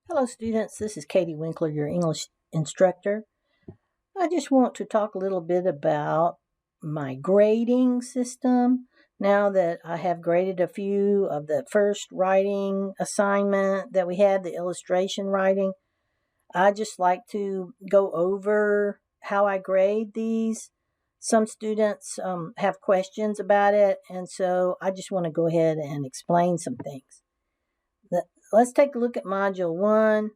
Hello students, this is Katie Winkler, your English instructor. I just want to talk a little bit about my grading system. Now that I have graded a few of the first writing assignment that we had, the illustration writing, I just like to go over how I grade these. Some students have questions about it, and so I just want to go ahead and explain some things. Let's take a look at Module 1.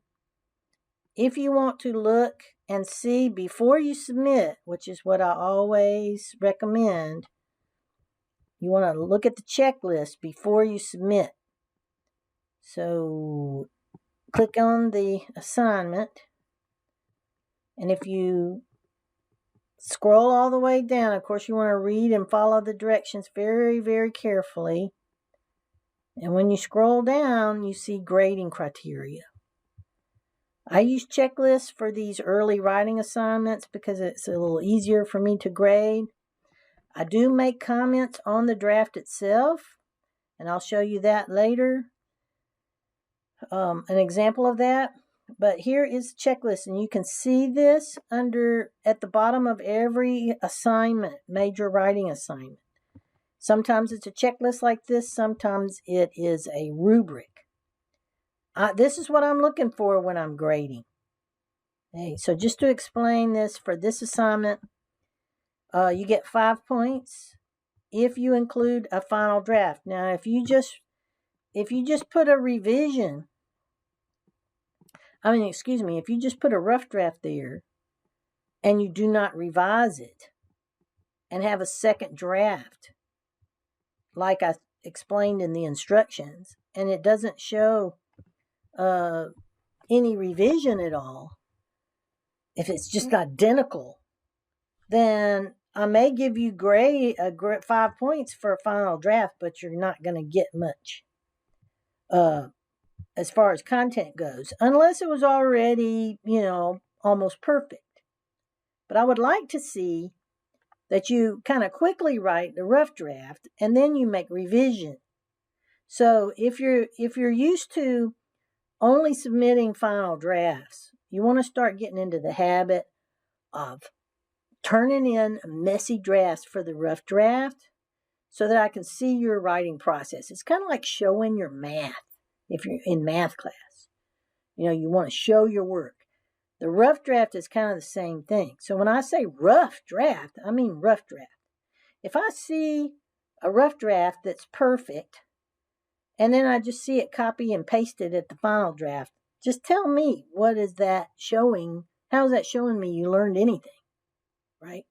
If you want to look and see before you submit, which is what I always recommend, you want to look at the checklist before you submit. So click on the assignment, and if you scroll all the way down, of course you want to read and follow the directions very, very carefully. And when you scroll down, you see grading criteria. I use checklists for these early writing assignments because it's a little easier for me to grade. I do make comments on the draft itself, and I'll show you that later. An example of that. But here is the checklist, and you can see this at the bottom of every assignment, major writing assignment. Sometimes it's a checklist like this, sometimes it is a rubric. This is what I'm looking for when I'm grading. Okay, so just to explain this, for this assignment, you get 5 points if you include a final draft. Now, if you just put a revision, if you just put a rough draft there and you do not revise it and have a second draft, like I explained in the instructions, and it doesn't show any revision at all, if it's just identical, then I may give you 5 points for a final draft, but you're not going to get much as far as content goes, unless it was already, almost perfect. But I would like to see that you kind of quickly write the rough draft and then you make revision. So if you're used to only submitting final drafts, you want to start getting into the habit of turning in messy drafts for the rough draft so that I can see your writing process. It's kind of like showing your math if you're in math class. You want to show your work. The rough draft is kind of the same thing. So when I say rough draft, I mean rough draft. If I see a rough draft that's perfect, and then I just see it copy and pasted at the final draft, just tell me, what is that showing? How is that showing me you learned anything, right?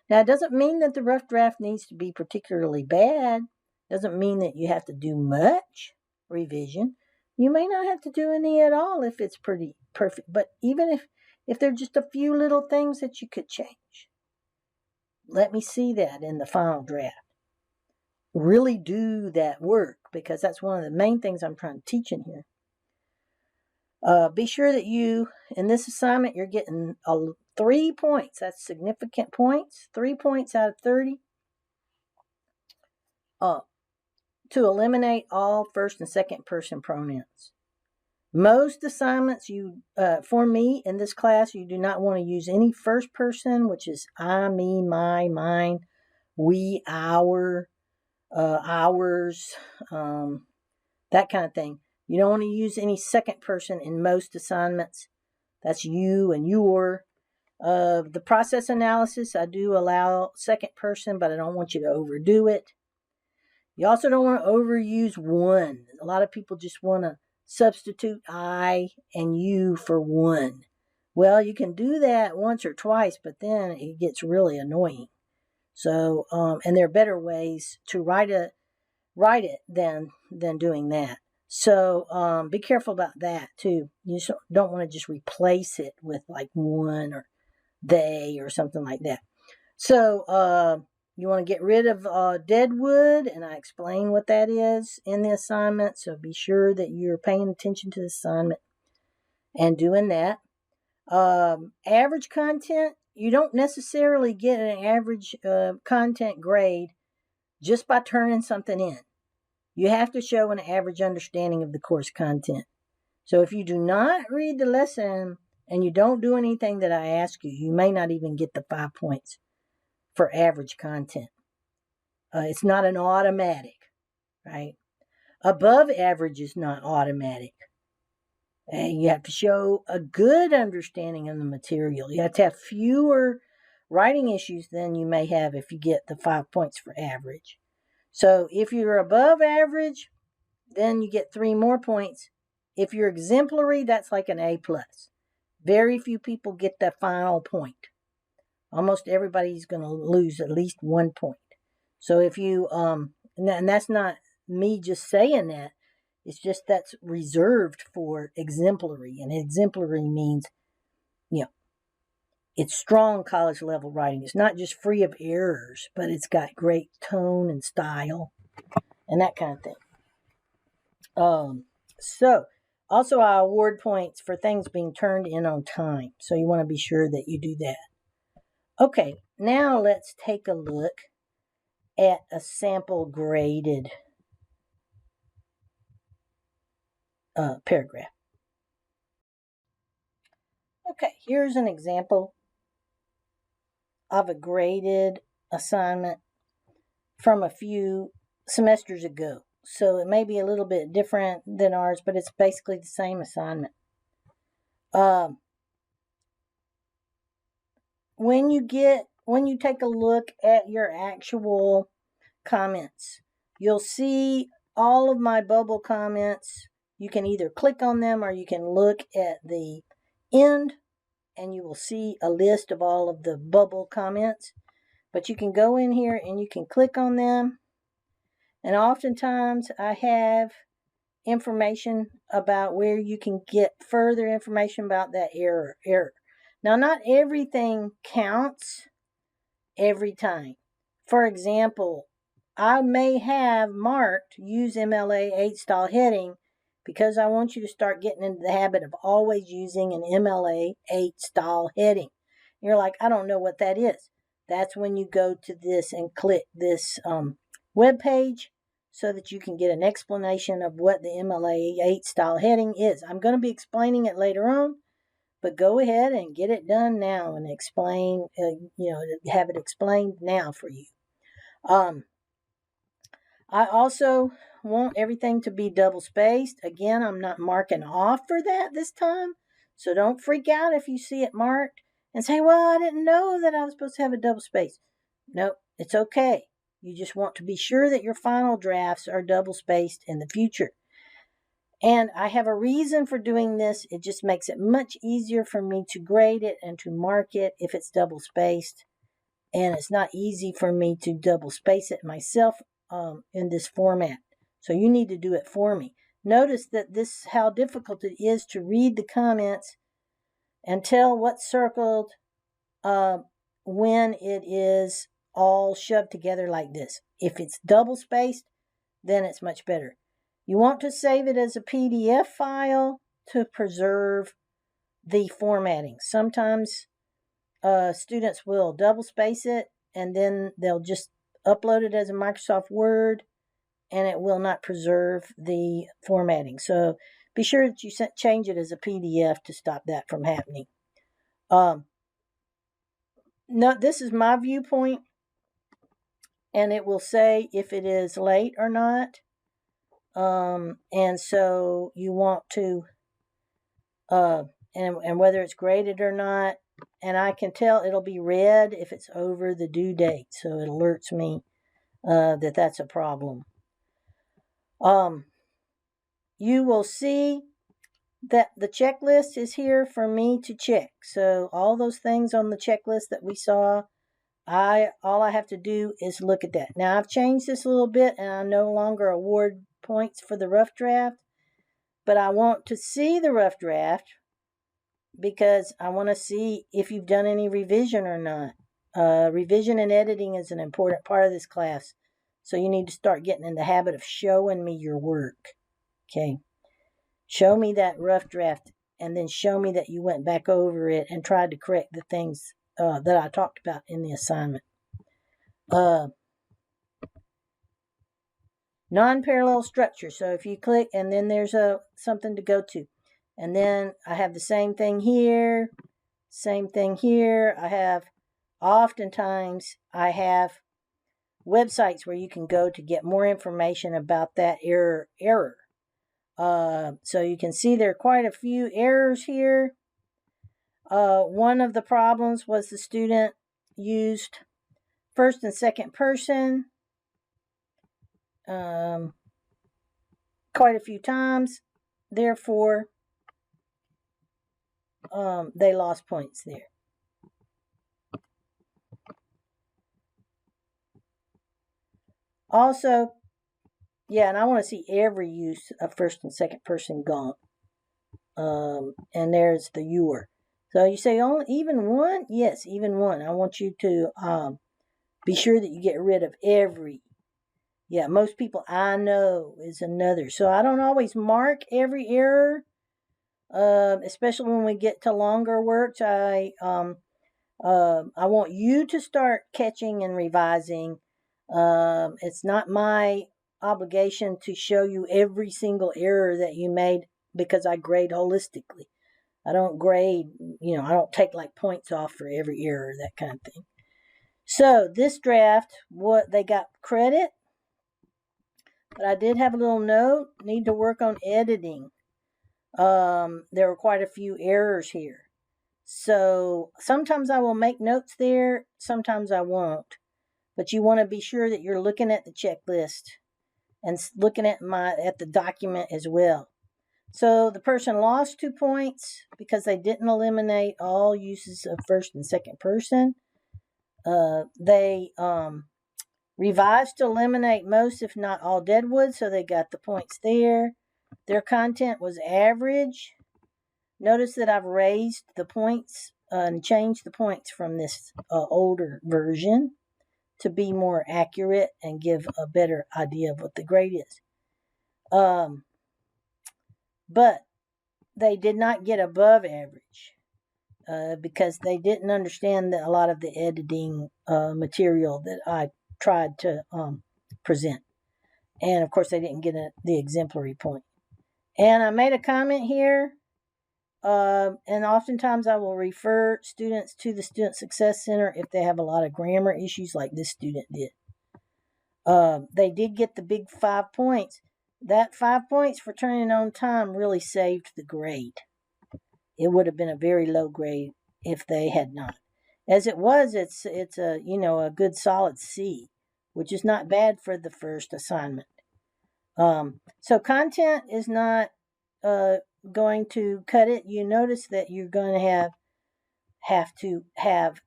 Now, it doesn't mean that the rough draft needs to be particularly bad. It doesn't mean that you have to do much revision. You may not have to do any at all if it's pretty perfect. But even if there are just a few little things that you could change, let me see that in the final draft. Really do that work, because that's one of the main things I'm trying to teach in here. Be sure that in this assignment, you're getting 3 points. That's significant points. 3 points out of 30. To eliminate all first and second person pronouns. Most assignments, for me in this class, you do not want to use any first person, which is I, me, my, mine, we, our, ours, that kind of thing. You don't want to use any second person in most assignments. That's you and your. The process analysis, I do allow second person, but I don't want you to overdo it. You also don't want to overuse one. A lot of people just want to substitute I and you for one. Well, you can do that once or twice, but then it gets really annoying. So, and there are better ways to write it than doing that. So, be careful about that too. You just don't want to just replace it with like one or they or something like that. So, you want to get rid of dead wood, and I explain what that is in the assignment. So be sure that you're paying attention to the assignment and doing that. Average content, you don't necessarily get an average content grade just by turning something in. You have to show an average understanding of the course content. So if you do not read the lesson and you don't do anything that I ask you, you may not even get the 5 points for average content. It's not an automatic, right? Above average is not automatic. And you have to show a good understanding of the material. You have to have fewer writing issues than you may have if you get the 5 points for average. So if you're above average, then you get 3 more points. If you're exemplary, that's like an A+. Very few people get that final point. Almost everybody's going to lose at least 1 point. So if you, and that's not me just saying that, it's just that's reserved for exemplary. And exemplary means, it's strong college level writing. It's not just free of errors, but it's got great tone and style and that kind of thing. So also I award points for things being turned in on time. So you want to be sure that you do that. Okay, now let's take a look at a sample graded paragraph. Okay, here's an example of a graded assignment from a few semesters ago. So it may be a little bit different than ours, but it's basically the same assignment. When you take a look at your actual comments, you'll see all of my bubble comments. You can either click on them or you can look at the end and you will see a list of all of the bubble comments. But you can go in here and you can click on them. And oftentimes I have information about where you can get further information about that error. Now, not everything counts every time. For example, I may have marked use MLA 8 style heading because I want you to start getting into the habit of always using an MLA 8 style heading. You're like, I don't know what that is. That's when you go to this and click this web page so that you can get an explanation of what the MLA 8 style heading is. I'm going to be explaining it later on, but go ahead and get it done now and explain, have it explained now for you. I also want everything to be double spaced. Again, I'm not marking off for that this time, so don't freak out if you see it marked and say, well, I didn't know that I was supposed to have a double space. Nope, it's okay. You just want to be sure that your final drafts are double spaced in the future. And I have a reason for doing this. It just makes it much easier for me to grade it and to mark it if it's double spaced. And it's not easy for me to double space it myself in this format. So you need to do it for me. Notice that this how difficult it is to read the comments and tell what's circled when it is all shoved together like this. If it's double spaced, then it's much better. You want to save it as a PDF file to preserve the formatting. Sometimes students will double space it and then they'll just upload it as a Microsoft Word and it will not preserve the formatting. So be sure that you change it as a PDF to stop that from happening. No, this is my viewpoint, and it will say if it is late or not. And so you want to, and whether it's graded or not. And I can tell it'll be red if it's over the due date. So it alerts me that that's a problem. You will see that the checklist is here for me to check. So all those things on the checklist that we saw, all I have to do is look at that. Now I've changed this a little bit and I no longer award points for the rough draft, but I want to see the rough draft because I want to see if you've done any revision or not. Revision and editing is an important part of this class. So you need to start getting in the habit of showing me your work. Okay. Show me that rough draft and then show me that you went back over it and tried to correct the things that I talked about in the assignment. Non-parallel structure. So if you click and then there's something to go to. And then I have the same thing here, same thing here. Oftentimes I have websites where you can go to get more information about that error. So you can see there are quite a few errors here. One of the problems was the student used first and second person quite a few times. Therefore, they lost points there. Also, yeah, and I want to see every use of first and second person gone. And there's the your. So you say only even one? Yes, even one. I want you to be sure that you get rid of every. Yeah, most people I know is another. So I don't always mark every error, especially when we get to longer works. I want you to start catching and revising. It's not my obligation to show you every single error that you made because I grade holistically. I don't grade, I don't take like points off for every error, that kind of thing. So this draft, what they got credit, but I did have a little note, need to work on editing. There were quite a few errors here. So sometimes I will make notes there, sometimes I won't. But you want to be sure that you're looking at the checklist and looking at the document as well. So the person lost 2 points because they didn't eliminate all uses of first and second person. They revised to eliminate most, if not all, deadwood, so they got the points there. Their content was average. Notice that I've raised the points and changed the points from this older version to be more accurate and give a better idea of what the grade is. But they did not get above average because they didn't understand a lot of the editing material that I tried to present. And of course, they didn't get the exemplary point. And I made a comment here. And oftentimes I will refer students to the Student Success Center if they have a lot of grammar issues like this student did. They did get the big 5 points. That 5 points for turning on time really saved the grade. It would have been a very low grade if they had not. As it was, it's a good solid C, which is not bad for the first assignment. So content is not going to cut it. You notice that you're going to have to have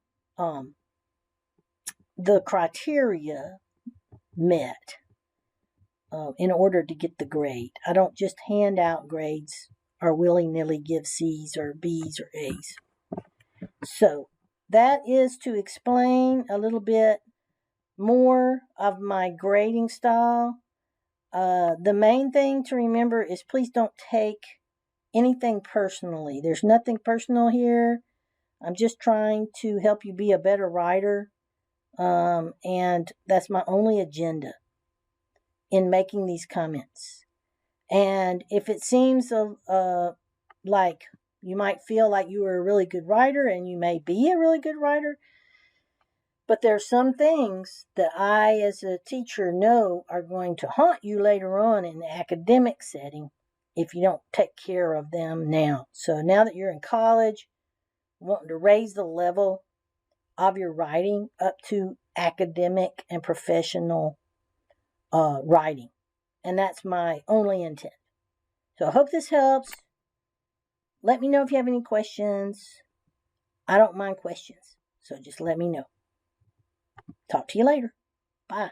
the criteria met in order to get the grade. I don't just hand out grades or willy-nilly give C's or B's or A's. So that is to explain a little bit more of my grading style. The main thing to remember is please don't take anything personally. There's nothing personal here. I'm just trying to help you be a better writer. And that's my only agenda in making these comments. And if it seems like you might feel like you are a really good writer, and you may be a really good writer, but there are some things that I, as a teacher, know are going to haunt you later on in the academic setting if you don't take care of them now. So now that you're in college, wanting to raise the level of your writing up to academic and professional writing. And that's my only intent. So I hope this helps. Let me know if you have any questions. I don't mind questions. So just let me know. Talk to you later. Bye.